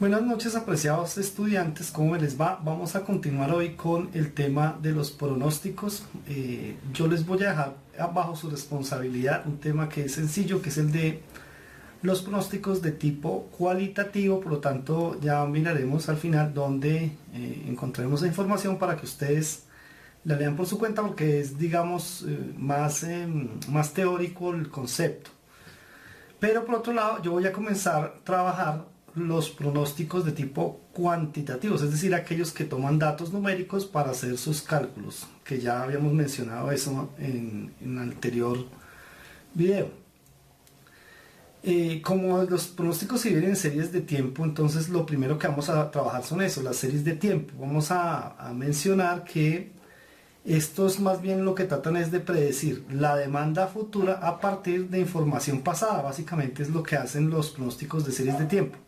Buenas noches, apreciados estudiantes, ¿cómo les va? Vamos a continuar hoy con el tema de los pronósticos. Yo les voy a dejar bajo su responsabilidad un tema que es sencillo, que es el de los pronósticos de tipo cualitativo. Por lo tanto, ya miraremos al final donde encontraremos la información para que ustedes la lean por su cuenta, porque es, digamos, más teórico el concepto. Pero por otro lado, yo voy a comenzar a trabajar los pronósticos de tipo cuantitativos, es decir, aquellos que toman datos numéricos para hacer sus cálculos, que ya habíamos mencionado eso en el anterior video. Como los pronósticos se dividen en series de tiempo, entonces lo primero que vamos a trabajar son eso, las series de tiempo. Vamos a mencionar que estos más bien lo que tratan es de predecir la demanda futura a partir de información pasada. Básicamente es lo que hacen los pronósticos de series de tiempo.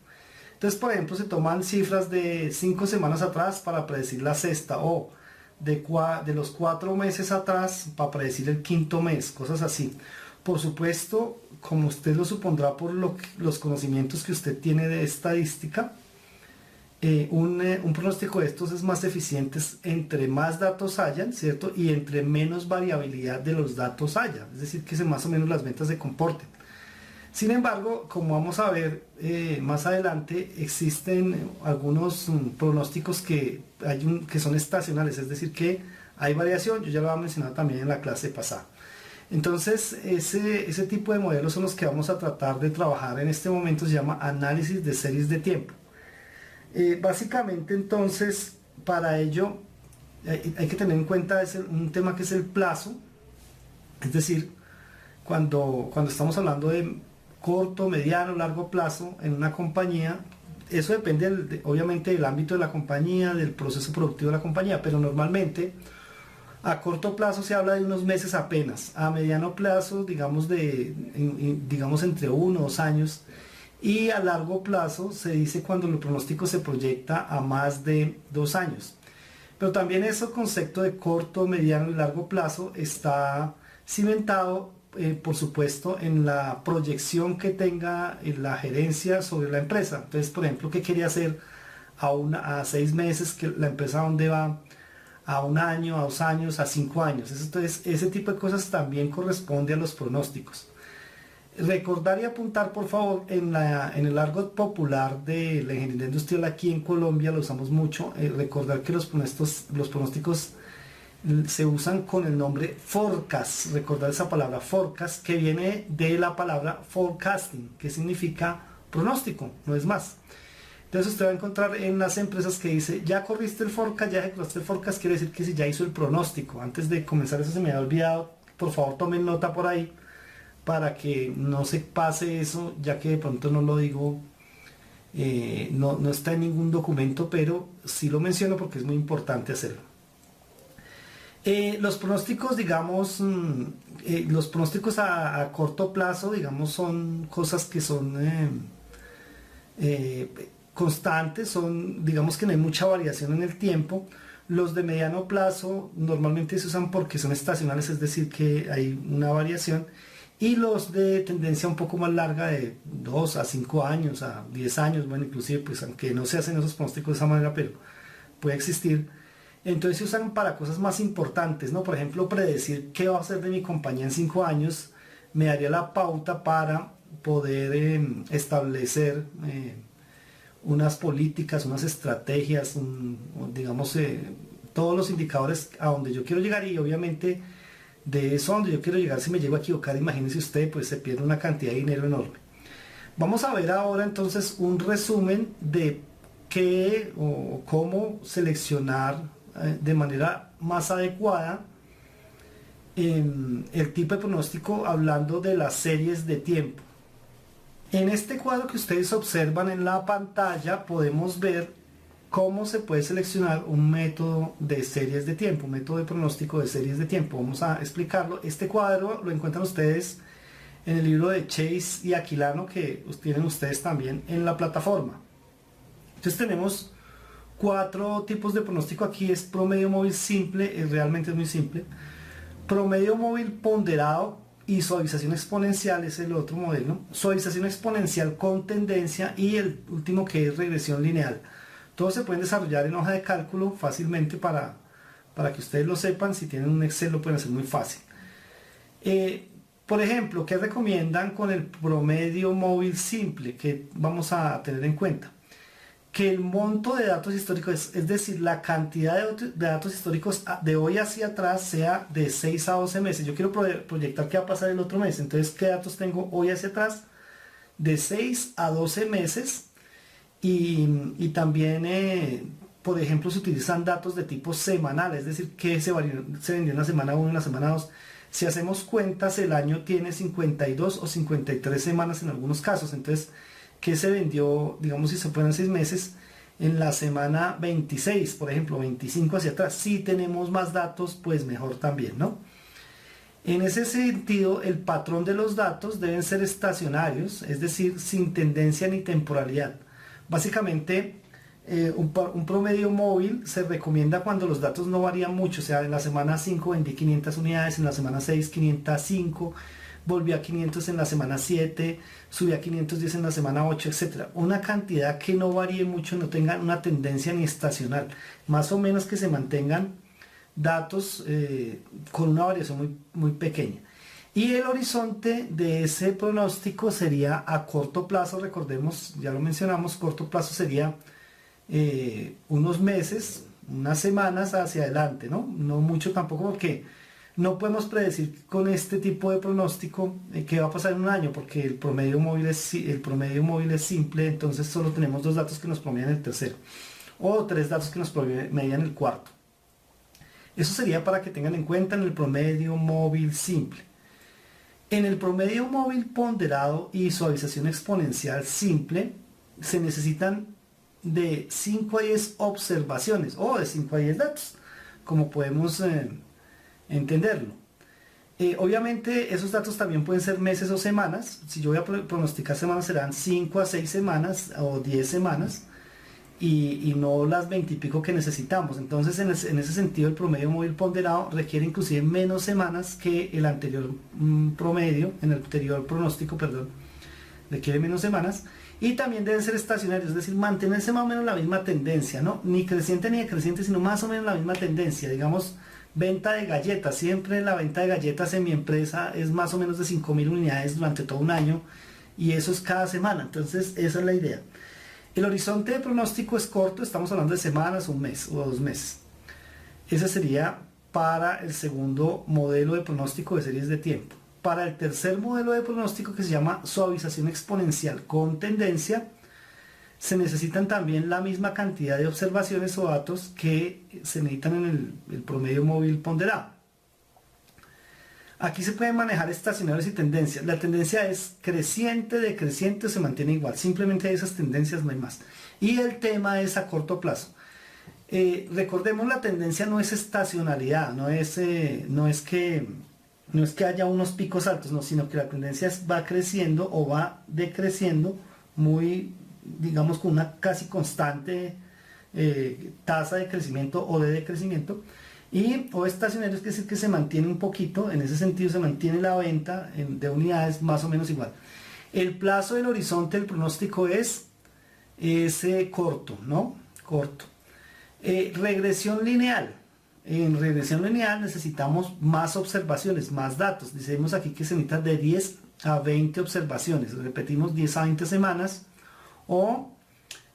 Entonces, por ejemplo, se toman cifras de 5 semanas atrás para predecir la sexta, o de los 4 meses atrás para predecir el quinto mes, cosas así. Por supuesto, como usted lo supondrá por los conocimientos que usted tiene de estadística, un pronóstico de estos es más eficiente entre más datos hayan, ¿cierto? Y entre menos variabilidad de los datos haya, es decir, que más o menos las ventas se comporten. Sin embargo, como vamos a ver más adelante, existen algunos pronósticos que son estacionales, es decir, que hay variación. Yo ya lo había mencionado también en la clase pasada. Entonces, ese tipo de modelos son los que vamos a tratar de trabajar en este momento. Se llama análisis de series de tiempo. Básicamente, entonces, para ello hay que tener en cuenta un tema que es el plazo. Es decir, cuando estamos hablando de corto, mediano, largo plazo en una compañía, eso depende obviamente del ámbito de la compañía, del proceso productivo de la compañía, pero normalmente a corto plazo se habla de unos meses apenas, a mediano plazo digamos digamos entre 1 o 2 años, y a largo plazo se dice cuando el pronóstico se proyecta a más de 2 años. Pero también ese concepto de corto, mediano y largo plazo está cimentado por supuesto en la proyección que tenga la gerencia sobre la empresa. Entonces, por ejemplo, ¿qué quería hacer a 6 meses? Que la empresa, ¿dónde va? A 1 año, a 2 años, a 5 años. Entonces, ese tipo de cosas también corresponde a los pronósticos. Recordar y apuntar, por favor, en el argot popular de la ingeniería industrial aquí en Colombia, lo usamos mucho. Recordar que los pronósticos se usan con el nombre forecast. Recordar esa palabra forecast, que viene de la palabra forecasting, que significa pronóstico, no es más. Entonces usted va a encontrar en las empresas que dice ya corriste el forecast, ya ejecutaste el forecast, quiere decir que si ya hizo el pronóstico. Antes de comenzar, eso se me había olvidado, por favor tomen nota por ahí para que no se pase eso, ya que de pronto no lo digo, no está en ningún documento, pero sí lo menciono porque es muy importante hacerlo. Los pronósticos, digamos, los pronósticos a corto plazo, digamos, son cosas que son constantes, digamos que no hay mucha variación en el tiempo. Los de mediano plazo normalmente se usan porque son estacionales, es decir, que hay una variación. Y los de tendencia un poco más larga, de 2 a 5 años, a 10 años, bueno, inclusive, pues aunque no se hacen esos pronósticos de esa manera, pero puede existir. Entonces se usan para cosas más importantes, ¿no? Por ejemplo, predecir qué va a hacer de mi compañía en 5 años me daría la pauta para poder establecer unas políticas, unas estrategias, digamos, todos los indicadores a donde yo quiero llegar. Y obviamente de eso a donde yo quiero llegar, si me llego a equivocar, imagínense usted, pues se pierde una cantidad de dinero enorme. Vamos a ver ahora entonces un resumen de qué o cómo seleccionar de manera más adecuada el tipo de pronóstico, hablando de las series de tiempo. En este cuadro que ustedes observan en la pantalla podemos ver cómo se puede seleccionar un método de series de tiempo, un método de pronóstico de series de tiempo. Vamos a explicarlo. Este cuadro lo encuentran ustedes en el libro de Chase y Aquilano, que tienen ustedes también en la plataforma. Entonces tenemos 4 tipos de pronóstico. Aquí es promedio móvil simple, realmente es muy simple. Promedio móvil ponderado, y suavización exponencial es el otro modelo. Suavización exponencial con tendencia y el último que es regresión lineal. Todos se pueden desarrollar en hoja de cálculo fácilmente para que ustedes lo sepan. Si tienen un Excel lo pueden hacer muy fácil. Por ejemplo, ¿qué recomiendan con el promedio móvil simple que vamos a tener en cuenta? Que el monto de datos históricos, es decir, la cantidad de datos históricos de hoy hacia atrás sea de 6 a 12 meses. Yo quiero proyectar qué va a pasar el otro mes. Entonces, ¿qué datos tengo hoy hacia atrás? De 6 a 12 meses. Y también, por ejemplo, se utilizan datos de tipo semanal, es decir, que se vendió en la semana 1, en la semana 2. Si hacemos cuentas, el año tiene 52 o 53 semanas en algunos casos. Entonces, ¿qué se vendió, digamos, si se ponen 6 meses, en la semana 26, por ejemplo, 25 hacia atrás? Si tenemos más datos, pues mejor también, ¿no? En ese sentido, el patrón de los datos deben ser estacionarios, es decir, sin tendencia ni temporalidad. Básicamente, un promedio móvil se recomienda cuando los datos no varían mucho, o sea, en la semana 5 vendí 500 unidades, en la semana 6 505, volví a 500 en la semana 7, subí a 510 en la semana 8, etc. Una cantidad que no varíe mucho, no tenga una tendencia ni estacional, más o menos que se mantengan datos con una variación muy, muy pequeña. Y el horizonte de ese pronóstico sería a corto plazo, recordemos, ya lo mencionamos, corto plazo sería unos meses, unas semanas hacia adelante, ¿no? No mucho tampoco, porque no podemos predecir con este tipo de pronóstico qué va a pasar en un año, porque el promedio móvil es simple, entonces solo tenemos 2 datos que nos promedian el tercero, o 3 datos que nos promedian el cuarto. Eso sería para que tengan en cuenta en el promedio móvil simple. En el promedio móvil ponderado y suavización exponencial simple se necesitan de 5 a 10 observaciones o de 5 a 10 datos, como podemos entenderlo. Obviamente esos datos también pueden ser meses o semanas. Si yo voy a pronosticar semanas, serán 5 a 6 semanas o 10 semanas y no las 20 y pico que necesitamos. Entonces en ese sentido el promedio móvil ponderado requiere inclusive menos semanas que el anterior promedio, en el anterior pronóstico, perdón, requiere menos semanas. Y también deben ser estacionarios, es decir, mantenerse más o menos la misma tendencia, ¿no? Ni creciente ni decreciente, sino más o menos la misma tendencia. Digamos, venta de galletas, siempre la venta de galletas en mi empresa es más o menos de 5.000 unidades durante todo un año, y eso es cada semana. Entonces esa es la idea. El horizonte de pronóstico es corto, estamos hablando de semanas, un mes o 2 meses. Ese sería para el segundo modelo de pronóstico de series de tiempo. Para el tercer modelo de pronóstico, que se llama suavización exponencial con tendencia, se necesitan también la misma cantidad de observaciones o datos que se necesitan en el promedio móvil ponderado. Aquí se pueden manejar estacionarios y tendencias. La tendencia es creciente, decreciente, se mantiene igual. Simplemente hay esas tendencias, no hay más. Y el tema es a corto plazo. Recordemos, la tendencia no es estacionalidad, no es que haya unos picos altos, no, sino que la tendencia va creciendo o va decreciendo muy, digamos, con una casi constante tasa de crecimiento o de decrecimiento. O estacionario es decir que se mantiene un poquito, en ese sentido se mantiene la venta de unidades más o menos igual. El plazo del horizonte del pronóstico es corto, ¿no? Corto. Regresión lineal. En regresión lineal necesitamos más observaciones, más datos. Decimos aquí que se necesita de 10 a 20 observaciones. Repetimos, 10 a 20 semanas o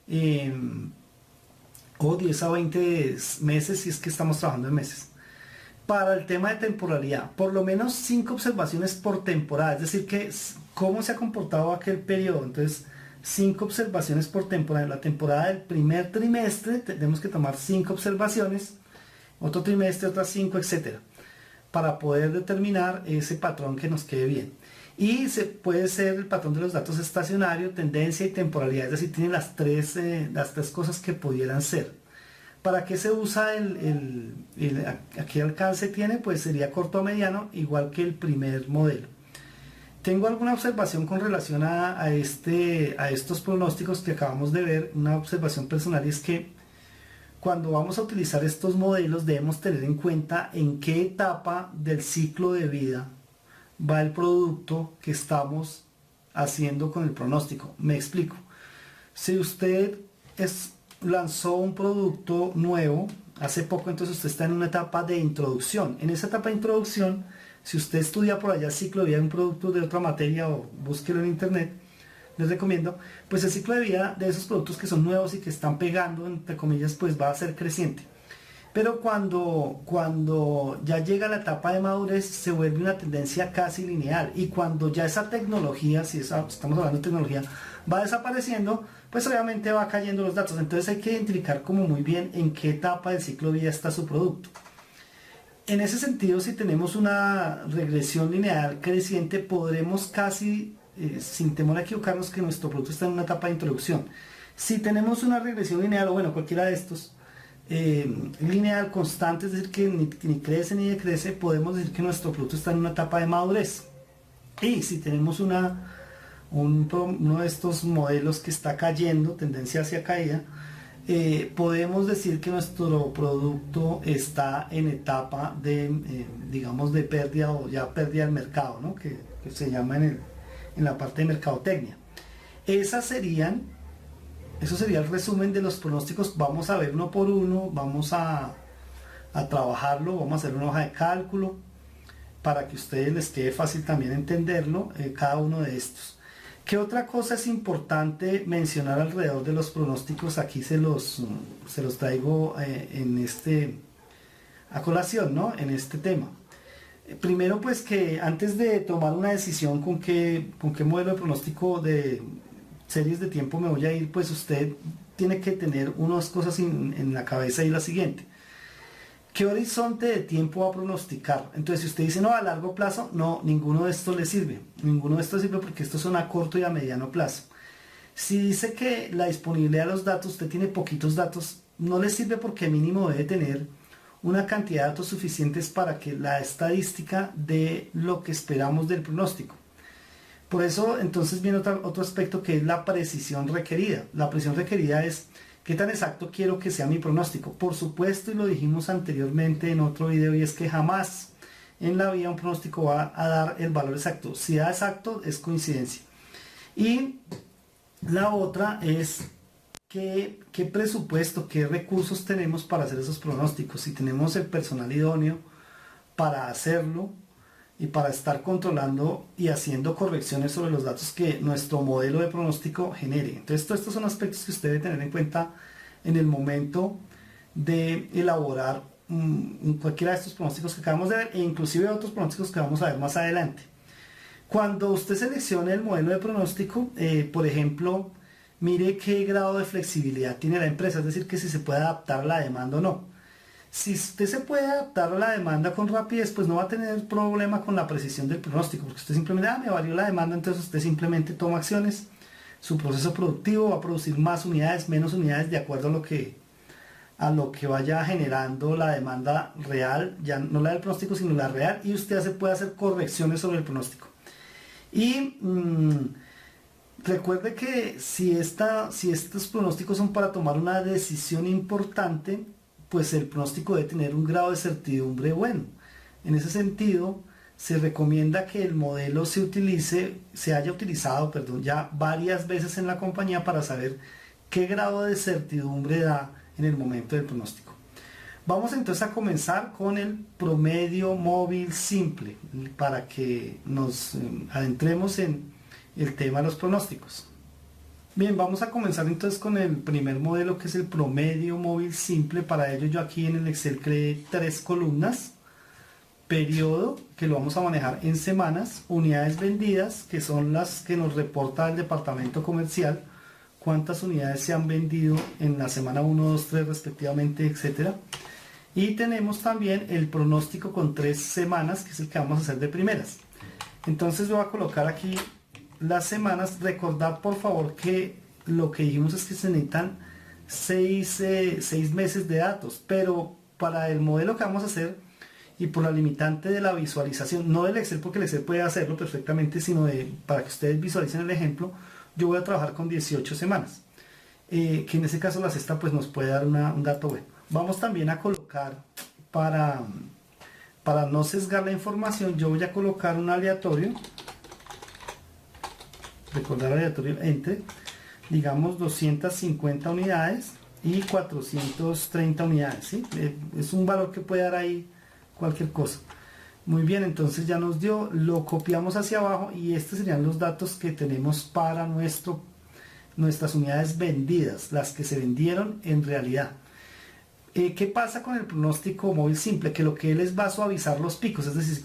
10 a 20 meses si es que estamos trabajando en meses. Para el tema de temporalidad, por lo menos 5 observaciones por temporada, es decir, que cómo se ha comportado aquel periodo. Entonces, 5 observaciones por temporada. En la temporada del primer trimestre tenemos que tomar 5 observaciones, otro trimestre otras 5, etcétera, para poder determinar ese patrón que nos quede bien. Y puede ser el patrón de los datos estacionario, tendencia y temporalidad, es decir, tiene las tres cosas que pudieran ser. ¿Para qué se usa a qué alcance tiene? Pues sería corto o mediano, igual que el primer modelo. Tengo alguna observación con relación a estos pronósticos que acabamos de ver. Una observación personal es que cuando vamos a utilizar estos modelos debemos tener en cuenta en qué etapa del ciclo de vida va el producto que estamos haciendo con el pronóstico. Me explico. Si usted lanzó un producto nuevo hace poco, entonces usted está en una etapa de introducción. En esa etapa de introducción, si usted estudia por allá ciclo de vida de un producto de otra materia o búsquelo en internet, les recomiendo, pues el ciclo de vida de esos productos que son nuevos y que están pegando, entre comillas, pues va a ser creciente. Pero cuando ya llega la etapa de madurez, se vuelve una tendencia casi lineal. Y cuando ya esa tecnología, si estamos hablando de tecnología, va desapareciendo, pues obviamente va cayendo los datos. Entonces hay que identificar como muy bien en qué etapa del ciclo de vida está su producto. En ese sentido, si tenemos una regresión lineal creciente, podremos casi, sin temor a equivocarnos, que nuestro producto está en una etapa de introducción. Si tenemos una regresión lineal, o bueno, cualquiera de estos, lineal constante, es decir, que ni crece ni decrece, podemos decir que nuestro producto está en una etapa de madurez. Y si tenemos uno de estos modelos que está cayendo, tendencia hacia caída, podemos decir que nuestro producto está en etapa de, digamos, de pérdida o ya pérdida del mercado, ¿no? que se llama en la parte de mercadotecnia. Eso sería el resumen de los pronósticos. Vamos a ver uno por uno, vamos a trabajarlo, vamos a hacer una hoja de cálculo para que a ustedes les quede fácil también entenderlo, cada uno de estos. ¿Qué otra cosa es importante mencionar alrededor de los pronósticos? Aquí se los traigo a colación, ¿no? En este tema. Primero, pues que antes de tomar una decisión con qué modelo de pronóstico de series de tiempo me voy a ir, pues usted tiene que tener unas cosas en la cabeza, y la siguiente: ¿qué horizonte de tiempo va a pronosticar? Entonces, si usted dice no, a largo plazo, no, ninguno de estos le sirve. Ninguno de estos sirve porque estos son a corto y a mediano plazo. Si dice que la disponibilidad de los datos, usted tiene poquitos datos, no le sirve porque mínimo debe tener una cantidad de datos suficientes para que la estadística dé lo que esperamos del pronóstico. Por eso, entonces, viene otro aspecto, que es la precisión requerida. La precisión requerida es qué tan exacto quiero que sea mi pronóstico. Por supuesto, y lo dijimos anteriormente en otro video, y es que jamás en la vida un pronóstico va a dar el valor exacto. Si da exacto, es coincidencia. Y la otra es qué presupuesto, qué recursos tenemos para hacer esos pronósticos. Si tenemos el personal idóneo para hacerlo y para estar controlando y haciendo correcciones sobre los datos que nuestro modelo de pronóstico genere. Entonces, todos estos son aspectos que usted debe tener en cuenta en el momento de elaborar cualquiera de estos pronósticos que acabamos de ver, e inclusive otros pronósticos que vamos a ver más adelante. Cuando usted seleccione el modelo de pronóstico, por ejemplo, mire qué grado de flexibilidad tiene la empresa, es decir, que si se puede adaptar a la demanda o no. Si usted se puede adaptar a la demanda con rapidez, pues no va a tener problema con la precisión del pronóstico, porque usted simplemente, me varió la demanda, entonces usted simplemente toma acciones, su proceso productivo va a producir más unidades, menos unidades, de acuerdo a lo que vaya generando la demanda real, ya no la del pronóstico, sino la real, y usted puede hacer correcciones sobre el pronóstico. Y recuerde que si estos pronósticos son para tomar una decisión importante, pues el pronóstico debe tener un grado de certidumbre bueno. En ese sentido, se recomienda que el modelo se haya utilizado ya varias veces en la compañía para saber qué grado de certidumbre da en el momento del pronóstico. Vamos entonces a comenzar con el promedio móvil simple, para que nos adentremos en el tema de los pronósticos. Bien, vamos a comenzar entonces con el primer modelo, que es el promedio móvil simple. Para ello yo aquí en el Excel creé 3 columnas: periodo, que lo vamos a manejar en semanas; unidades vendidas, que son las que nos reporta el departamento comercial, cuántas unidades se han vendido en la semana 1, 2, 3 respectivamente, etcétera. Y tenemos también el pronóstico con 3 semanas, que es el que vamos a hacer de primeras. Entonces yo voy a colocar aquí las semanas. Recordad por favor que lo que dijimos es que se necesitan 6 meses de datos, pero para el modelo que vamos a hacer, y por la limitante de la visualización, no del Excel, porque el Excel puede hacerlo perfectamente, sino para que ustedes visualicen el ejemplo, yo voy a trabajar con 18 semanas, que en ese caso la sexta pues nos puede dar un dato bueno. Vamos también a colocar para para no sesgar la información, yo voy a colocar un aleatorio, recordar aleatorio entre, digamos 250 unidades y 430 unidades, ¿sí? Es un valor que puede dar ahí cualquier cosa. Muy bien, entonces ya nos dio, lo copiamos hacia abajo y estos serían los datos que tenemos para nuestras unidades vendidas, las que se vendieron en realidad. ¿Qué pasa con el pronóstico móvil simple? Que lo que él es va a suavizar los picos, es decir,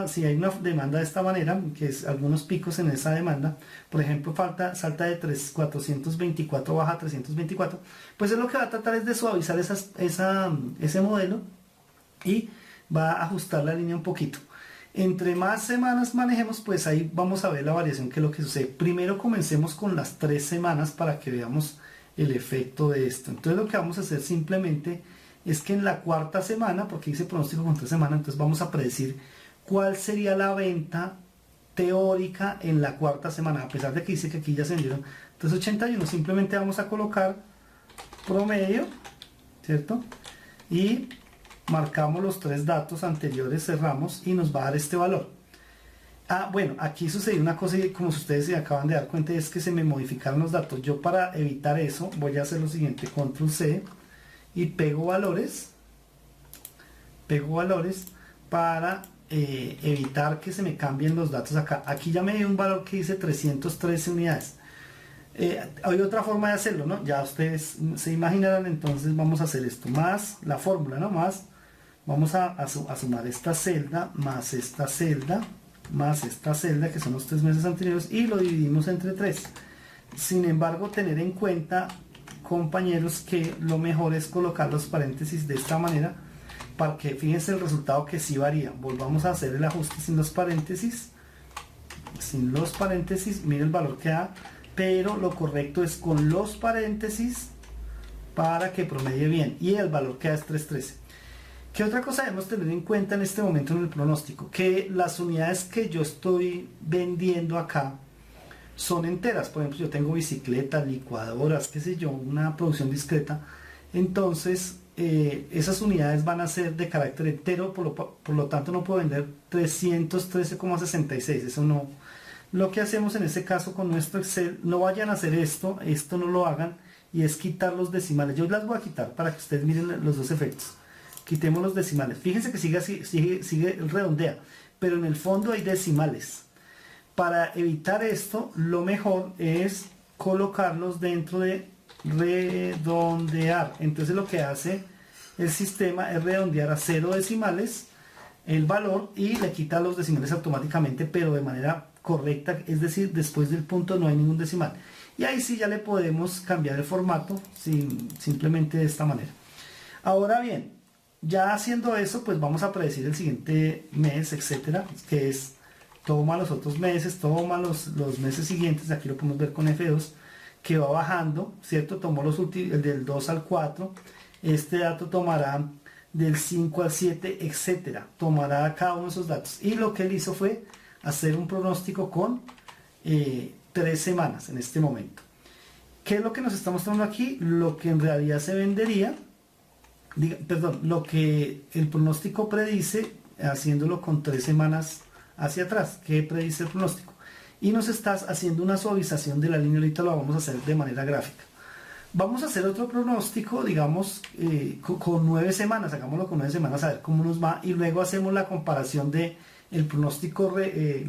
si hay una demanda de esta manera, que es algunos picos en esa demanda, por ejemplo, salta de 424 baja a 324, pues es lo que va a tratar es de suavizar ese modelo y va a ajustar la línea un poquito. Entre más semanas manejemos, pues ahí vamos a ver la variación, que es lo que sucede. Primero comencemos con las 3 semanas para que veamos el efecto de esto. Entonces lo que vamos a hacer simplemente es que en la cuarta semana, porque hice pronóstico con 3 semanas, entonces vamos a predecir cuál sería la venta teórica en la cuarta semana, a pesar de que dice que aquí ya se vendieron 381, simplemente vamos a colocar promedio, ¿cierto? Y marcamos los 3 datos anteriores, cerramos y nos va a dar este valor. Bueno, aquí sucedió una cosa y como ustedes se acaban de dar cuenta, es que se me modificaron los datos. Yo, para evitar eso, voy a hacer lo siguiente: control C y pego valores para evitar que se me cambien los datos acá. Aquí ya me dio un valor que dice 313 unidades. Hay otra forma de hacerlo, ¿no? Ya ustedes se imaginarán. Entonces vamos a hacer esto, más la fórmula, ¿no? Más, vamos a sumar esta celda, más esta celda, más esta celda, que son los 3 meses anteriores, y lo dividimos entre 3. Sin embargo, tener en cuenta, compañeros, que lo mejor es colocar los paréntesis de esta manera, para que fíjense el resultado que sí varía. Volvamos a hacer el ajuste sin los paréntesis, miren el valor que da, pero lo correcto es con los paréntesis para que promedie bien, y el valor que da es 313. ¿Qué otra cosa debemos tener en cuenta en este momento en el pronóstico? Que las unidades que yo estoy vendiendo acá son enteras. Por ejemplo, yo tengo bicicletas, licuadoras, qué sé yo, una producción discreta. Entonces, esas unidades van a ser de carácter entero, por lo tanto no puedo vender 313,66. Eso no. Lo que hacemos en este caso con nuestro Excel, no vayan a hacer esto no lo hagan, y es quitar los decimales. Yo las voy a quitar para que ustedes miren los dos efectos. Quitemos los decimales. Fíjense que sigue así, sigue redondea, pero en el fondo hay decimales. Para evitar esto, lo mejor es colocarlos dentro de redondear. Entonces lo que hace el sistema es redondear a 0 decimales el valor y le quita los decimales automáticamente, pero de manera correcta, es decir, después del punto no hay ningún decimal. Y ahí sí ya le podemos cambiar el formato simplemente de esta manera. Ahora bien, ya haciendo eso, pues vamos a predecir el siguiente mes, etcétera, que es toma los otros meses, toma los meses siguientes. Aquí lo podemos ver con F2, que va bajando, ¿cierto? Tomó los últimos, el del 2 al 4, este dato tomará del 5 al 7, etcétera, tomará cada uno de esos datos. Y lo que él hizo fue hacer un pronóstico con 3 semanas en este momento. ¿Qué es lo que nos está mostrando aquí? Lo que en realidad se vendería, lo que el pronóstico predice, haciéndolo con 3 semanas hacia atrás. ¿Qué predice el pronóstico? Y nos estás haciendo una suavización de la línea. Ahorita lo vamos a hacer de manera gráfica. Vamos a hacer otro pronóstico, digamos, con 9 semanas. Hagámoslo con 9 semanas a ver cómo nos va, y luego hacemos la comparación de el pronóstico,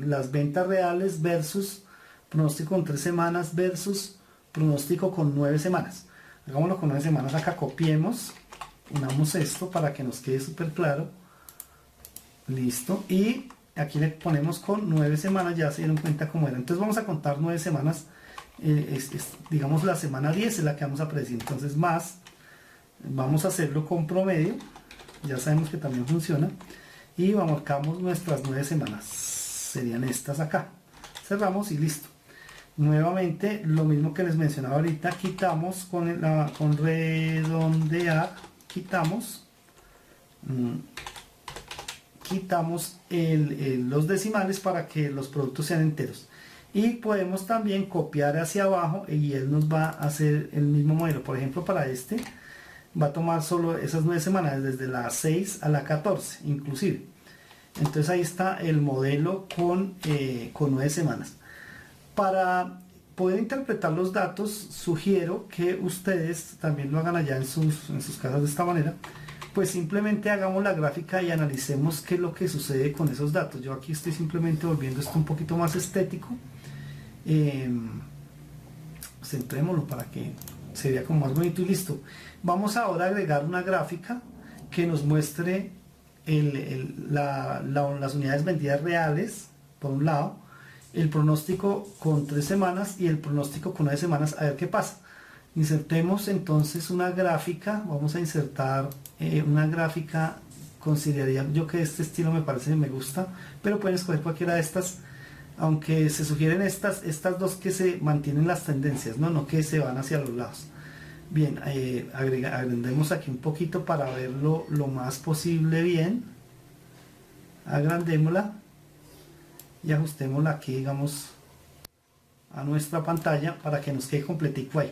las ventas reales versus pronóstico con 3 semanas versus pronóstico con 9 semanas. Hagámoslo con 9 semanas. Acá copiemos, unamos esto para que nos quede súper claro. Listo. Y aquí le ponemos con 9 semanas, ya se dieron cuenta cómo era. Entonces vamos a contar 9 semanas. Digamos la semana 10 es la que vamos a predecir. Entonces más, vamos a hacerlo con promedio. Ya sabemos que también funciona. Y marcamos nuestras 9 semanas. Serían estas acá. Cerramos y listo. Nuevamente lo mismo que les mencionaba ahorita. Quitamos con redondear. Quitamos los decimales para que los productos sean enteros. Y podemos también copiar hacia abajo y él nos va a hacer el mismo modelo. Por ejemplo, para este va a tomar solo esas 9 semanas, desde la 6 a la 14 inclusive. Entonces ahí está el modelo con 9 semanas. Para poder interpretar los datos, sugiero que ustedes también lo hagan allá en sus casas de esta manera. Pues simplemente hagamos la gráfica y analicemos qué es lo que sucede con esos datos. Yo aquí estoy simplemente volviendo esto un poquito más estético. Centrémoslo para que se vea como más bonito y listo. Vamos ahora a agregar una gráfica que nos muestre las unidades vendidas reales, por un lado, el pronóstico con 3 semanas y el pronóstico con 9 semanas, a ver qué pasa. Insertemos entonces una gráfica, vamos a insertar una gráfica, consideraría yo que este estilo me parece que me gusta, pero pueden escoger cualquiera de estas, aunque se sugieren estas dos que se mantienen las tendencias, no que se van hacia los lados. Bien, agrandemos aquí un poquito para verlo lo más posible bien, agrandémosla y ajustémosla aquí, digamos, a nuestra pantalla para que nos quede completico ahí.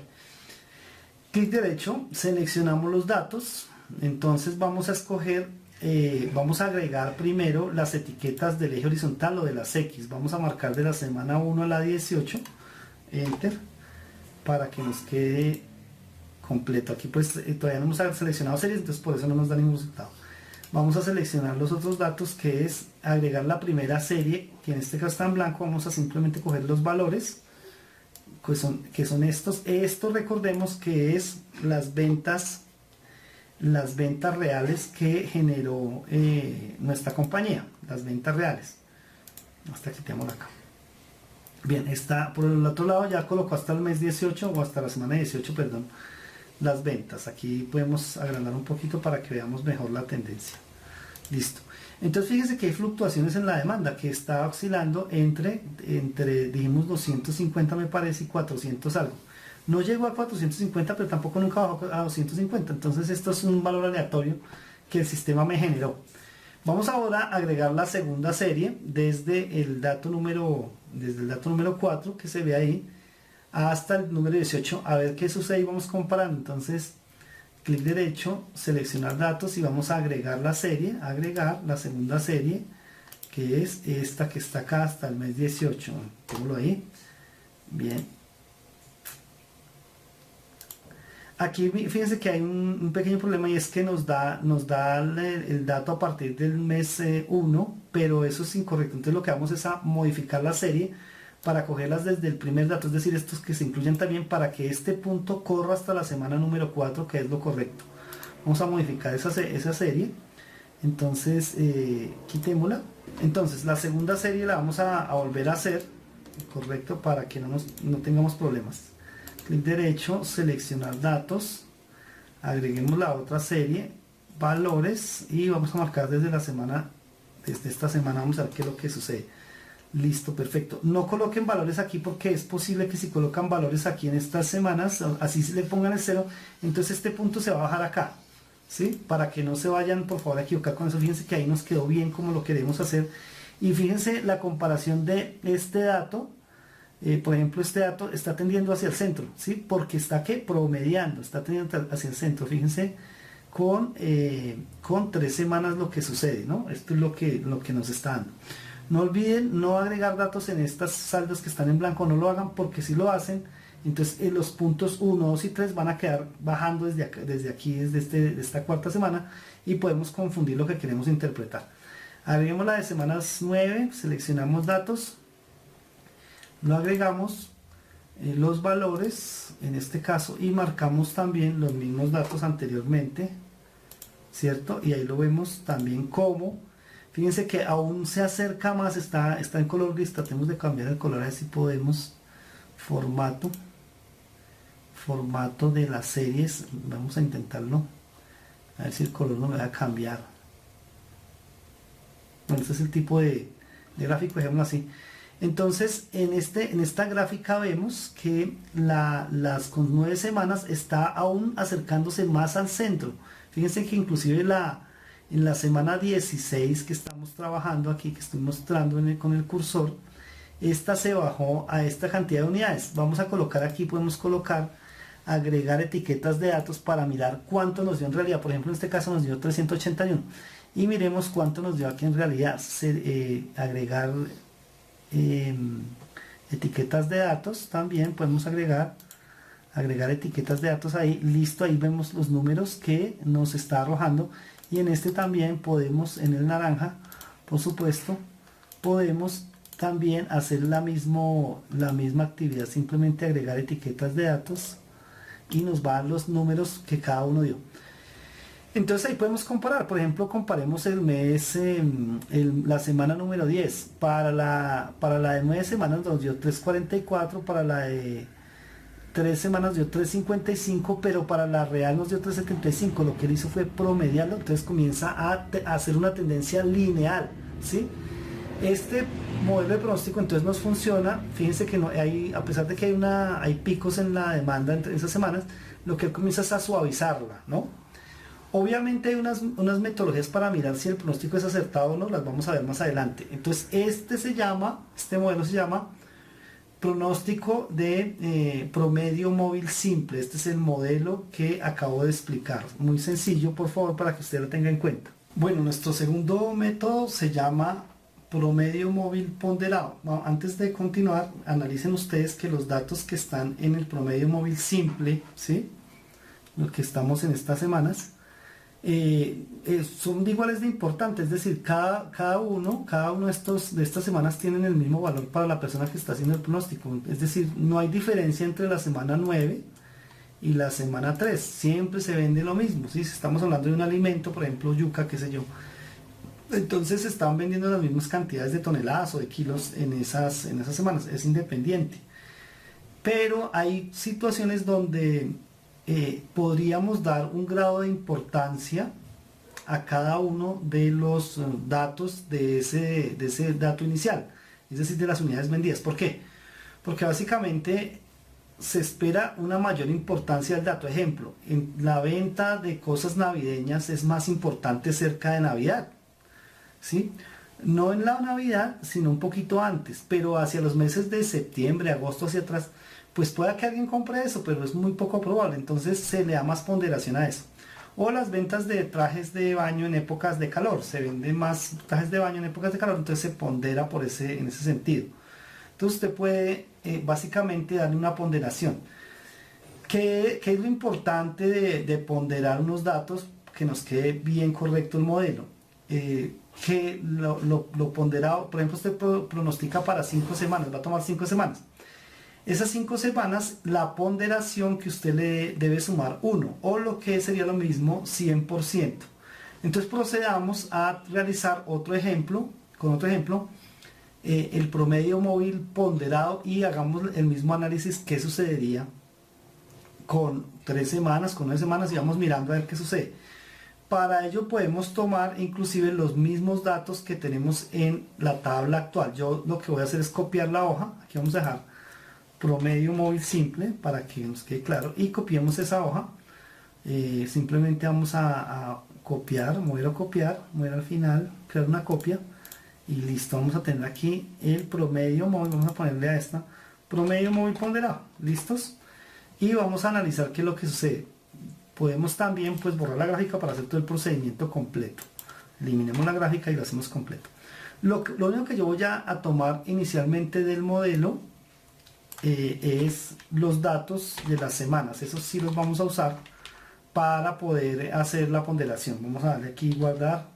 Clic derecho, seleccionamos los datos, entonces vamos a escoger, vamos a agregar primero las etiquetas del eje horizontal o de las X, vamos a marcar de la semana 1 a la 18, Enter, para que nos quede completo. Aquí pues todavía no hemos seleccionado series, entonces por eso no nos da ningún resultado. Vamos a seleccionar los otros datos, que es agregar la primera serie, que en este caso está en blanco. Vamos a simplemente coger los valores, que son estos. Esto recordemos que es las ventas reales que generó nuestra compañía, las ventas reales. Hasta quitémoslo acá. Bien, está por el otro lado, ya colocó hasta el mes 18 o hasta la semana 18, perdón, las ventas. Aquí podemos agrandar un poquito para que veamos mejor la tendencia. Listo. Entonces fíjense que hay fluctuaciones en la demanda, que está oscilando entre dijimos 250 me parece y 400 algo. No llegó a 450, pero tampoco nunca bajó a 250. Entonces esto es un valor aleatorio que el sistema me generó. Vamos ahora a agregar la segunda serie desde el dato número 4 que se ve ahí hasta el número 18, a ver qué sucede y vamos comparando. Entonces clic derecho, seleccionar datos y vamos a agregar la serie, agregar la segunda serie, que es esta que está acá hasta el mes 18. Pongo ahí. Bien. Aquí fíjense que hay un pequeño problema, y es que nos da el dato a partir del mes 1, pero eso es incorrecto. Entonces lo que vamos es a modificar la serie para cogerlas desde el primer dato, es decir, estos que se incluyen también, para que este punto corra hasta la semana número 4, que es lo correcto. Vamos a modificar esa serie. Entonces quitémosla. Entonces la segunda serie la vamos a volver a hacer, correcto, para que no tengamos problemas. Clic derecho, seleccionar datos, agreguemos la otra serie, valores, y vamos a marcar desde esta semana, vamos a ver qué es lo que sucede. Listo, perfecto. No coloquen valores aquí, porque es posible que si colocan valores aquí en estas semanas, así se le pongan el 0, entonces este punto se va a bajar acá, ¿sí? Para que no se vayan por favor a equivocar con eso. Fíjense que ahí nos quedó bien como lo queremos hacer. Y fíjense la comparación de este dato. Por ejemplo, este dato está tendiendo hacia el centro, ¿sí? Porque está promediando, está tendiendo hacia el centro. Fíjense con 3 semanas lo que sucede, ¿no? Esto es lo que nos está dando. No olviden no agregar datos en estas saldos que están en blanco, no lo hagan, porque si lo hacen, entonces los puntos 1, 2 y 3 van a quedar bajando desde aquí, desde esta cuarta semana, y podemos confundir lo que queremos interpretar. Agreguemos la de semanas 9, seleccionamos datos, lo agregamos, los valores en este caso, y marcamos también los mismos datos anteriormente, ¿cierto? Y ahí lo vemos también como, fíjense que aún se acerca más, está en color gris. Tratemos de cambiar el color, a ver si podemos. Formato de las series, vamos a intentarlo, a ver si el color no me va a cambiar. Bueno, este es el tipo de gráfico, dejémoslo así. Entonces en esta gráfica vemos que las con 9 semanas está aún acercándose más al centro. Fíjense que inclusive en la semana 16 que estamos trabajando aquí, que estoy mostrando con el cursor, esta se bajó a esta cantidad de unidades. Vamos a colocar aquí, podemos colocar, agregar etiquetas de datos para mirar cuánto nos dio en realidad. Por ejemplo, en este caso nos dio 381. y miremos cuánto nos dio aquí en realidad. Agregar etiquetas de datos, también podemos agregar etiquetas de datos ahí. Listo, ahí vemos los números que nos está arrojando, y en este también podemos, en el naranja, por supuesto, podemos también hacer la misma actividad, simplemente agregar etiquetas de datos y nos van los números que cada uno dio. Entonces ahí podemos comparar, por ejemplo, comparemos el mes, la semana número 10, para la de 9 semanas nos dio 3.44, para la de 3 semanas dio 3.55, pero para la real nos dio 3.75. Lo que él hizo fue promediarlo, entonces comienza a hacer una tendencia lineal, ¿sí? Este modelo de pronóstico entonces nos funciona. Fíjense que no hay, a pesar de que hay picos en la demanda entre esas semanas, lo que él comienza es a suavizarla, ¿no? Obviamente hay unas metodologías para mirar si el pronóstico es acertado o no, las vamos a ver más adelante. Entonces este modelo se llama pronóstico de promedio móvil simple. Este es el modelo que acabo de explicar. Muy sencillo, por favor, para que usted lo tenga en cuenta. Bueno, nuestro segundo método se llama promedio móvil ponderado. Bueno, antes de continuar, analicen ustedes que los datos que están en el promedio móvil simple, ¿sí?, lo que estamos en estas semanas, son iguales de importantes, es decir, cada uno de estas semanas tienen el mismo valor para la persona que está haciendo el pronóstico. Es decir, no hay diferencia entre la semana 9 y la semana 3, siempre se vende lo mismo, ¿sí? Si estamos hablando de un alimento, por ejemplo yuca, qué sé yo, entonces se están vendiendo las mismas cantidades de toneladas o de kilos en esas semanas, es independiente. Pero hay situaciones donde podríamos dar un grado de importancia a cada uno de los datos de ese dato inicial, es decir, de las unidades vendidas. ¿Por qué? Porque básicamente se espera una mayor importancia del dato. Ejemplo, en la venta de cosas navideñas es más importante cerca de Navidad, ¿sí? No en la Navidad, sino un poquito antes, pero hacia los meses de septiembre, agosto, hacia atrás, pues pueda que alguien compre eso, pero es muy poco probable, entonces se le da más ponderación a eso. O las ventas de trajes de baño en épocas de calor, se venden más trajes de baño en épocas de calor, entonces se pondera en ese sentido. Entonces usted puede básicamente darle una ponderación. ¿Qué es lo importante de ponderar unos datos? Que nos quede bien correcto el modelo. Que lo ponderado, por ejemplo, usted pronostica para 5 semanas, va a tomar 5 semanas. Esas 5 semanas, la ponderación que usted le debe sumar 1, o lo que sería lo mismo, 100%. Entonces procedamos a realizar otro ejemplo, el promedio móvil ponderado, y hagamos el mismo análisis. ¿Qué sucedería con 3 semanas, con 9 semanas? Y vamos mirando a ver qué sucede. Para ello podemos tomar inclusive los mismos datos que tenemos en la tabla actual. Yo lo que voy a hacer es copiar la hoja. Aquí vamos a dejar promedio móvil simple para que nos quede claro, y copiemos esa hoja. Simplemente vamos a copiar, mover al final, crear una copia, y listo. Vamos a tener aquí el promedio móvil, vamos a ponerle a esta promedio móvil ponderado. ¿Listos? Y vamos a analizar qué es lo que sucede. Podemos también pues borrar la gráfica para hacer todo el procedimiento completo. Eliminemos la gráfica y lo hacemos completo. Lo único que yo voy a tomar inicialmente del modelo es los datos de las semanas. Esos sí los vamos a usar para poder hacer la ponderación. Vamos a darle aquí guardar.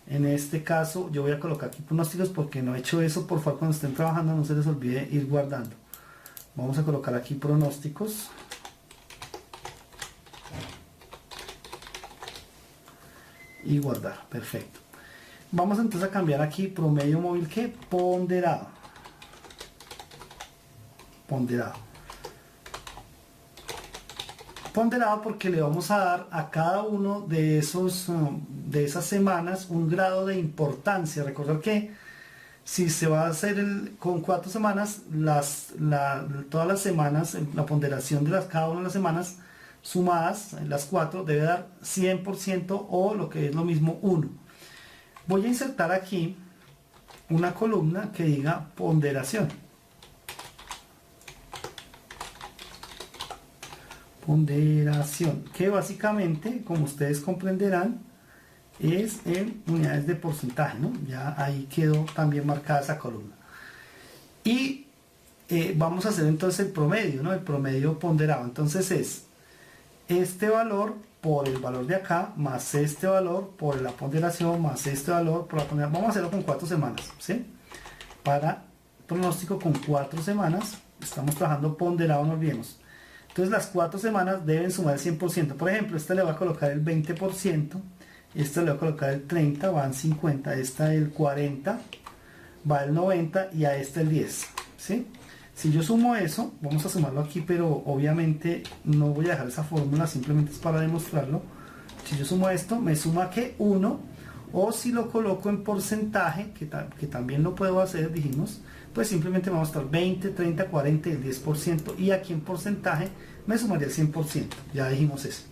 En este caso yo voy a colocar aquí pronósticos porque no he hecho eso. Por favor, cuando estén trabajando no se les olvide ir guardando. Vamos a colocar aquí pronósticos y guardar. Perfecto. Vamos entonces a cambiar aquí promedio móvil, ¿qué? Ponderado. Ponderado porque le vamos a dar a cada uno de esas semanas un grado de importancia. Recordar que si se va a hacer con 4 semanas, todas las semanas, la ponderación de cada una de las semanas sumadas, las 4, debe dar 100%, o lo que es lo mismo 1. Voy a insertar aquí una columna que diga ponderación. Que básicamente, como ustedes comprenderán, es en unidades de porcentaje, ¿no? Ya ahí quedó también marcada esa columna. Y vamos a hacer entonces el promedio, ¿no? El promedio ponderado. Entonces es este valor por el valor de acá, más este valor por la ponderación, más este valor por la ponderación. Vamos a hacerlo con 4 semanas, ¿sí? Para pronóstico con 4 semanas, estamos trabajando ponderado, no olvidemos. Entonces las 4 semanas deben sumar el 100%. Por ejemplo, esta le va a colocar el 20%, esta le va a colocar el 30, van 50, esta el 40, va el 90 y a esta el 10, ¿sí? Si yo sumo eso, vamos a sumarlo aquí, pero obviamente no voy a dejar esa fórmula, simplemente es para demostrarlo. Si yo sumo esto, me suma que 1, o si lo coloco en porcentaje, que también lo puedo hacer, dijimos, pues simplemente vamos a estar 20, 30, 40 y el 10%, y aquí en porcentaje me sumaría el 100%, ya dijimos eso.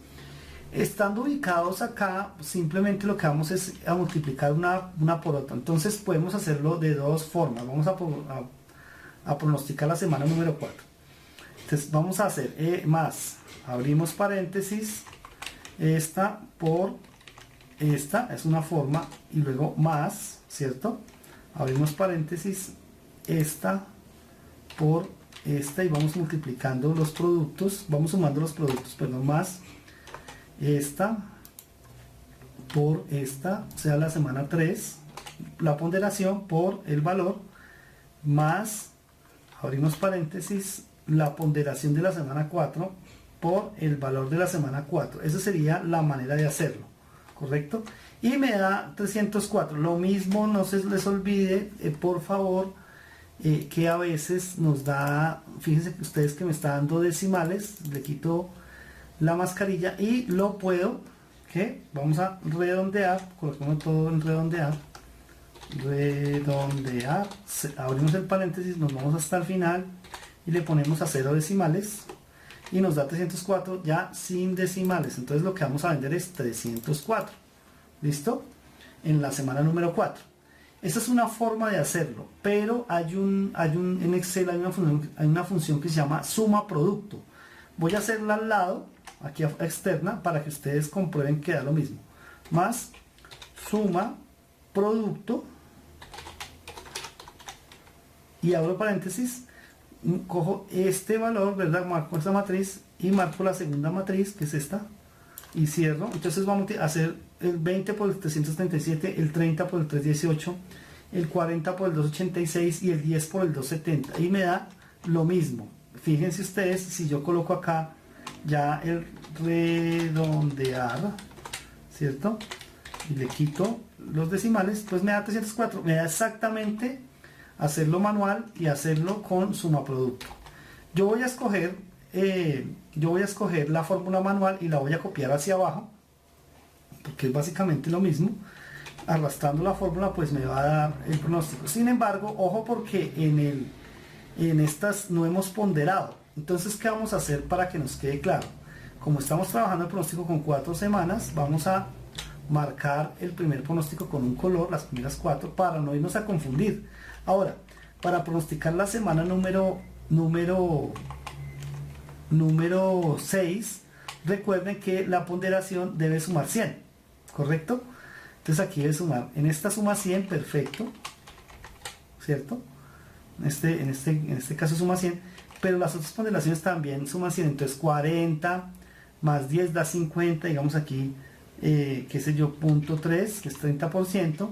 Estando ubicados acá, simplemente lo que vamos es a multiplicar una por otra, entonces podemos hacerlo de dos formas. Vamos a pronosticar la semana número 4. Entonces vamos a hacer más, abrimos paréntesis, esta por esta, es una forma, y luego más, ¿cierto? Abrimos paréntesis, esta por esta, y vamos multiplicando los productos, vamos sumando los productos, perdón, más esta por esta, o sea, la semana 3, la ponderación por el valor, más, abrimos paréntesis, la ponderación de la semana 4 por el valor de la semana 4. Esa sería la manera de hacerlo, ¿correcto? Y me da 304. Lo mismo, no se les olvide, por favor, que a veces nos da, fíjense que ustedes que me está dando decimales, le quito la mascarilla y lo puedo, ¿qué? Vamos a redondear, colocamos todo en redondear, abrimos el paréntesis, nos vamos hasta el final y le ponemos a 0 decimales y nos da 304 ya sin decimales. Entonces lo que vamos a vender es 304, ¿listo? En la semana número 4. Esta es una forma de hacerlo, pero en Excel hay una función que se llama suma producto. Voy a hacerla al lado, aquí externa, para que ustedes comprueben que da lo mismo. Más suma producto, y abro paréntesis, cojo este valor, ¿verdad? Marco esta matriz y marco la segunda matriz, que es esta, y cierro. Entonces vamos a hacer el 20 por el 337, el 30 por el 318, el 40 por el 286 y el 10 por el 270, y me da lo mismo. Fíjense ustedes, si yo coloco acá ya el redondear, ¿cierto? Y le quito los decimales, pues me da 304, me da exactamente hacerlo manual y hacerlo con suma producto. Yo voy a escoger la fórmula manual y la voy a copiar hacia abajo, porque es básicamente lo mismo. Arrastrando la fórmula pues me va a dar el pronóstico. Sin embargo, ojo, porque en estas no hemos ponderado. Entonces, ¿qué vamos a hacer para que nos quede claro? Como estamos trabajando el pronóstico con 4 semanas, vamos a marcar el primer pronóstico con un color, las primeras 4, para no irnos a confundir. Ahora, para pronosticar la semana número 6, recuerden que la ponderación debe sumar 100, ¿correcto? Entonces aquí debe sumar, en esta suma 100, perfecto, ¿cierto? En este caso suma 100, pero las otras ponderaciones también suman 100, entonces 40 más 10 da 50, digamos aquí, qué sé yo, punto 3, que es 30%,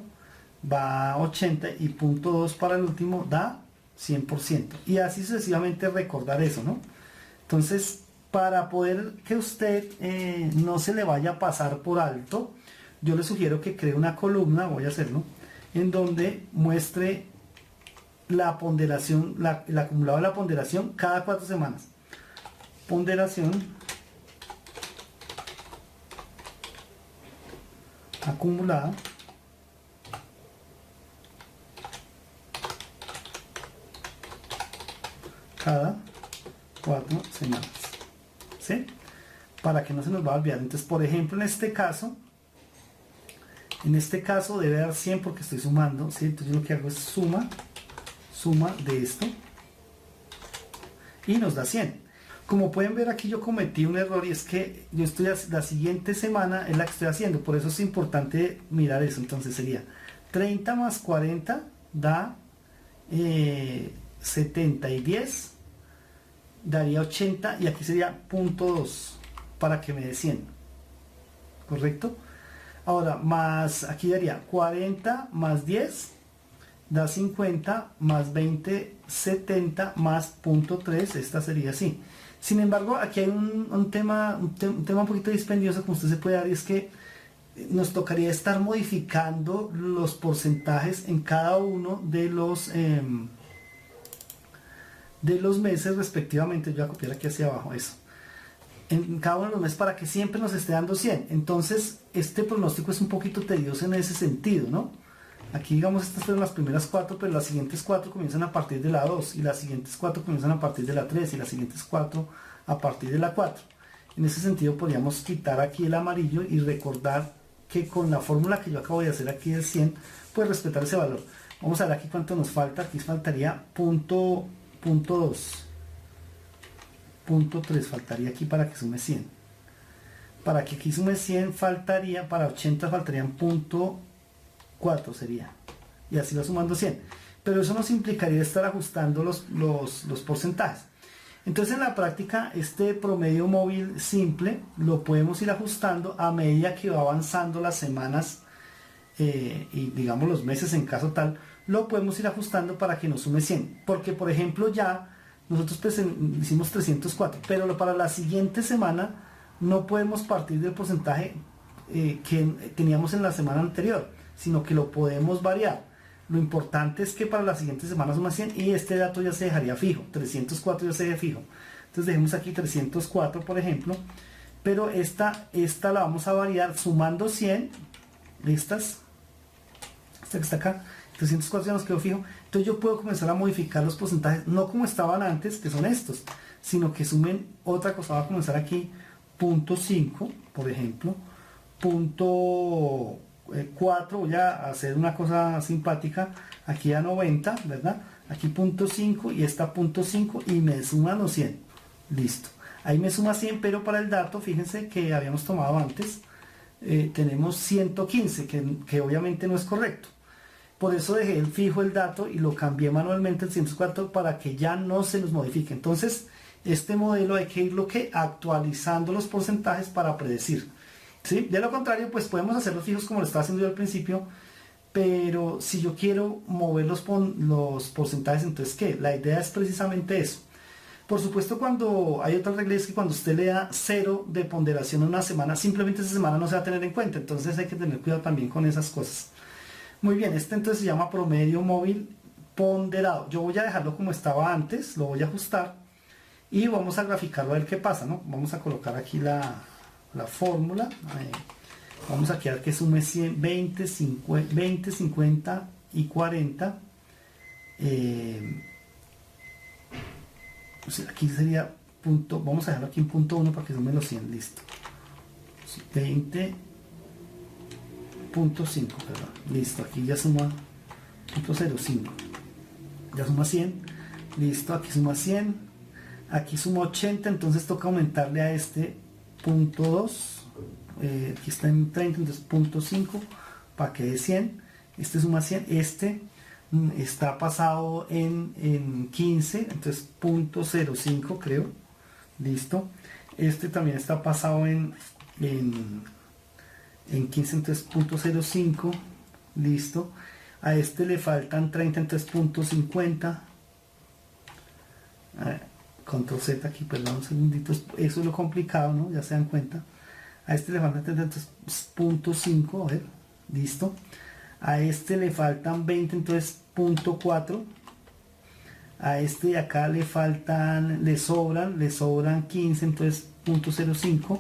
va a 80, y punto 2 para el último da 100%, y así sucesivamente recordar eso, ¿no? Entonces, para poder que usted no se le vaya a pasar por alto, yo le sugiero que cree una columna, voy a hacerlo, en donde muestre la ponderación, el acumulado de la ponderación cada 4 semanas. Ponderación acumulada cada 4 semanas, ¿sí? Para que no se nos va a olvidar. Entonces, por ejemplo, en este caso debe dar 100 porque estoy sumando, ¿sí? Entonces yo lo que hago es suma de esto y nos da 100. Como pueden ver aquí yo cometí un error y es que yo estoy la siguiente semana es la que estoy haciendo, por eso es importante mirar eso. Entonces sería 30 más 40 da 70 y 10 daría 80 y aquí sería .2 para que me dé 100, ¿correcto? Ahora más aquí daría 40 más 10 da 50 más 20 70 más .3, esta sería así. Sin embargo, aquí hay un tema un poquito dispendioso que usted se puede dar, y es que nos tocaría estar modificando los porcentajes en cada uno de los meses respectivamente. Yo voy a copiar aquí hacia abajo eso. En cada uno de los meses para que siempre nos esté dando 100. Entonces, este pronóstico es un poquito tedioso en ese sentido, ¿no? Aquí, digamos, estas fueron las primeras 4, pero las siguientes 4 comienzan a partir de la 2, y las siguientes 4 comienzan a partir de la 3, y las siguientes 4 a partir de la 4. En ese sentido, podríamos quitar aquí el amarillo y recordar que con la fórmula que yo acabo de hacer aquí del 100, pues respetar ese valor. Vamos a ver aquí cuánto nos falta. Aquí faltaría .2, .3, faltaría aquí para que sume 100. Para que aquí sume 100 faltaría, para 80 faltarían .4 sería, y así va sumando 100, pero eso nos implicaría estar ajustando los porcentajes. Entonces en la práctica este promedio móvil simple lo podemos ir ajustando a medida que va avanzando las semanas y digamos los meses en caso tal, lo podemos ir ajustando para que nos sume 100, porque por ejemplo ya nosotros pues hicimos 304, pero para la siguiente semana no podemos partir del porcentaje que teníamos en la semana anterior, sino que lo podemos variar. Lo importante es que para la siguiente semana suma 100 y este dato ya se dejaría fijo, 304 ya se deja fijo. Entonces dejemos aquí 304 por ejemplo, pero esta la vamos a variar sumando 100, esta que está acá, 304 ya nos quedó fijo. Entonces yo puedo comenzar a modificar los porcentajes, no como estaban antes, que son estos, sino que sumen otra cosa. Va a comenzar aquí .5, por ejemplo, .4, voy a hacer una cosa simpática, aquí a 90, ¿verdad? Aquí .5 y esta .5 y me suman los 100, listo. Ahí me suma 100, pero para el dato, fíjense que habíamos tomado antes, tenemos 115, que obviamente no es correcto. Por eso dejé fijo el dato y lo cambié manualmente al 104 para que ya no se nos modifique. Entonces, este modelo hay que irlo actualizando los porcentajes para predecir. ¿Sí? De lo contrario, pues podemos hacerlos fijos como lo estaba haciendo yo al principio, pero si yo quiero mover los porcentajes, entonces ¿qué? La idea es precisamente eso. Por supuesto, cuando hay otra regla es que cuando usted le da 0 de ponderación a una semana, simplemente esa semana no se va a tener en cuenta, entonces hay que tener cuidado también con esas cosas. Muy bien, este entonces se llama promedio móvil ponderado. Yo voy a dejarlo como estaba antes, lo voy a ajustar y vamos a graficarlo a ver qué pasa, ¿no? Vamos a colocar aquí la fórmula. Vamos a quedar que sume 100, 20, 50 y 40. Aquí sería punto, vamos a dejarlo aquí en .1 para que sume los 100, listo. 20.5, perdón, listo, aquí ya suma .05, ya suma 100, listo, aquí suma 100, aquí suma 80, entonces toca aumentarle a este .2, aquí está en 30, entonces .5 para que dé 100, este suma 100, este está pasado en 15, entonces .05 creo, listo, este también está pasado en 15, entonces .05, listo, a este le faltan 30, entonces .50, control Z aquí, perdón un segundito, eso es lo complicado, ¿no? Ya se dan cuenta. A este le faltan 30, entonces .5, a ver, listo. A este le faltan 20, entonces .4. A este de acá le sobran 15, entonces .05.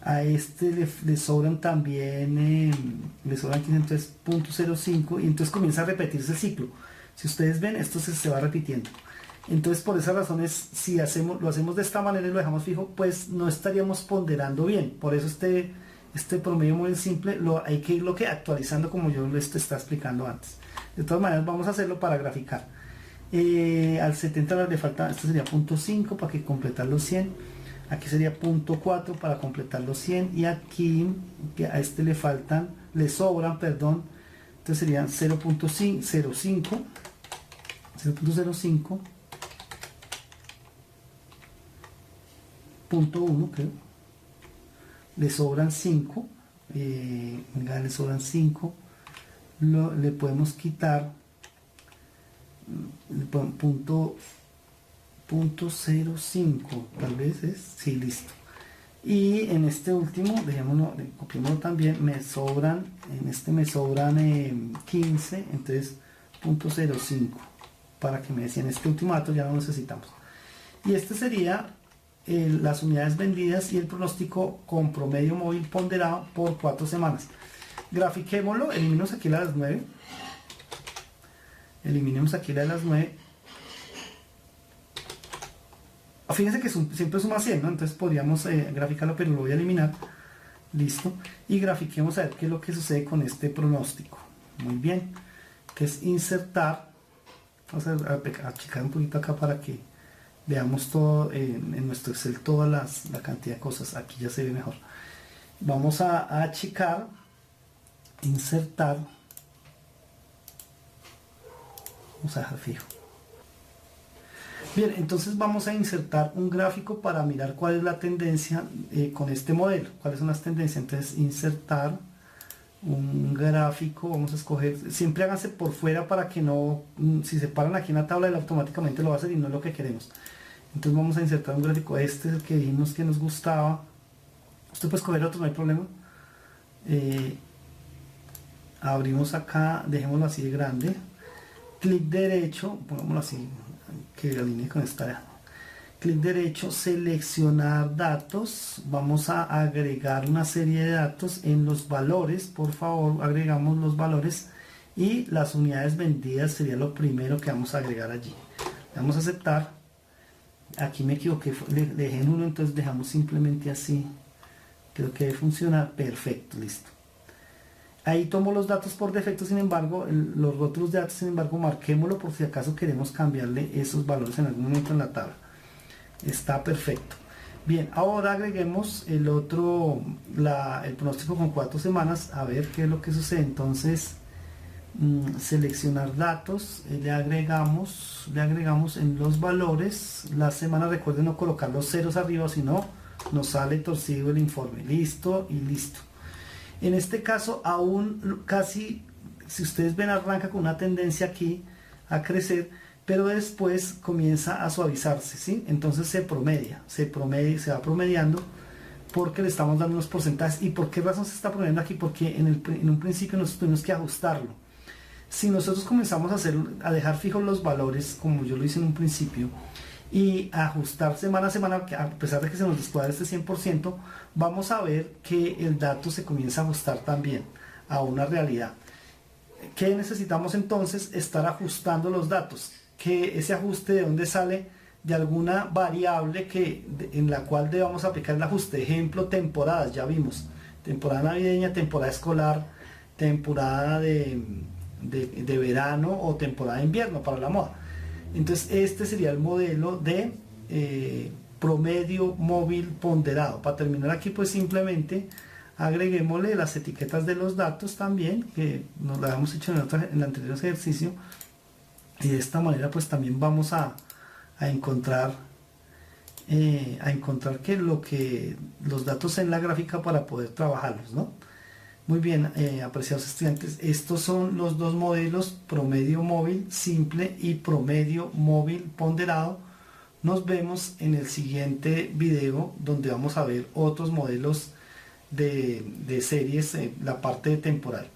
A este le sobran también, le sobran 15, entonces .05, y entonces comienza a repetirse el ciclo. Si ustedes ven, esto se va repitiendo. Entonces, por esas razones, si lo hacemos de esta manera y lo dejamos fijo, pues no estaríamos ponderando bien. Por eso este promedio muy simple hay que irlo actualizando como yo les estaba explicando antes. De todas maneras, vamos a hacerlo para graficar. Al 70 le falta, esto sería punto 5 para que completar los 100. Aquí sería punto 4 para completar los 100. Y aquí, que a este le faltan, le sobran, perdón. Entonces serían 0.05. 0.05. Punto 1, creo. Le sobran 5. Le sobran 5. Le podemos quitar punto 0.05, tal vez es, sí, listo. Y en este último, dejémoslo, copiémoslo también, me sobran, en este me sobran 15, entonces 0.05, para que me decían, este último dato ya no necesitamos. Y este sería las unidades vendidas y el pronóstico con promedio móvil ponderado por 4 semanas. Grafiquémoslo, eliminemos aquí la de las 9. Eliminemos aquí la de las 9. Fíjense que siempre suma 100, ¿no? Entonces podríamos graficarlo, pero lo voy a eliminar. Listo. Y grafiquemos a ver qué es lo que sucede con este pronóstico. Muy bien. Que es insertar. Vamos a achicar un poquito acá para que veamos todo en nuestro Excel, toda la cantidad de cosas. Aquí ya se ve mejor. Vamos a achicar, insertar. Vamos a dejar fijo. Bien, entonces vamos a insertar un gráfico para mirar cuál es la tendencia con este modelo. ¿Cuáles son las tendencias? Entonces insertar un gráfico, vamos a escoger, siempre háganse por fuera para que no, si se paran aquí en la tabla, él automáticamente lo va a hacer y no es lo que queremos. Entonces vamos a insertar un gráfico, este es el que dijimos que nos gustaba. Usted puede escoger otro, no hay problema. Abrimos acá, dejémoslo así de grande. Clic derecho, pongámoslo así, que alinee con esta. Clic derecho, seleccionar datos. Vamos a agregar una serie de datos en los valores. Por favor, agregamos los valores. Y las unidades vendidas sería lo primero que vamos a agregar allí. Le vamos a aceptar. Aquí me equivoqué, le dejé en 1, entonces dejamos simplemente así. Creo que debe funcionar. Perfecto, listo. Ahí tomo los datos por defecto, sin embargo, los rótulos de datos, sin embargo, marquémoslo por si acaso queremos cambiarle esos valores en algún momento en la tabla. Está perfecto. Bien, ahora agreguemos el pronóstico con 4 semanas, a ver qué es lo que sucede. Entonces, seleccionar datos, le agregamos en los valores, la semana, recuerden no colocar los ceros arriba, si no, nos sale torcido el informe. Listo y listo. En este caso aún casi, si ustedes ven, arranca con una tendencia aquí a crecer, pero después comienza a suavizarse, ¿sí? Entonces se va promediando porque le estamos dando unos porcentajes. ¿Y por qué razón se está promediando aquí? Porque en un principio nosotros tuvimos que ajustarlo. Si nosotros comenzamos a dejar fijos los valores, como yo lo hice en un principio, y ajustar semana a semana, a pesar de que se nos descuadre este 100%, vamos a ver que el dato se comienza a ajustar también a una realidad. ¿Qué necesitamos entonces? Estar ajustando los datos. Que ese ajuste, ¿de dónde sale? De alguna variable en la cual debamos aplicar el ajuste. Ejemplo, temporadas, ya vimos. Temporada navideña, temporada escolar, temporada de verano o temporada de invierno para la moda. Entonces este sería el modelo de promedio móvil ponderado. Para terminar aquí, pues simplemente agreguémosle las etiquetas de los datos también, que nos la habíamos hecho en el anterior ejercicio, y de esta manera pues también vamos a encontrar que los datos en la gráfica para poder trabajarlos, ¿no? Muy bien, apreciados estudiantes, estos son los dos modelos, promedio móvil simple y promedio móvil ponderado. Nos vemos en el siguiente video, donde vamos a ver otros modelos de series, la parte temporal.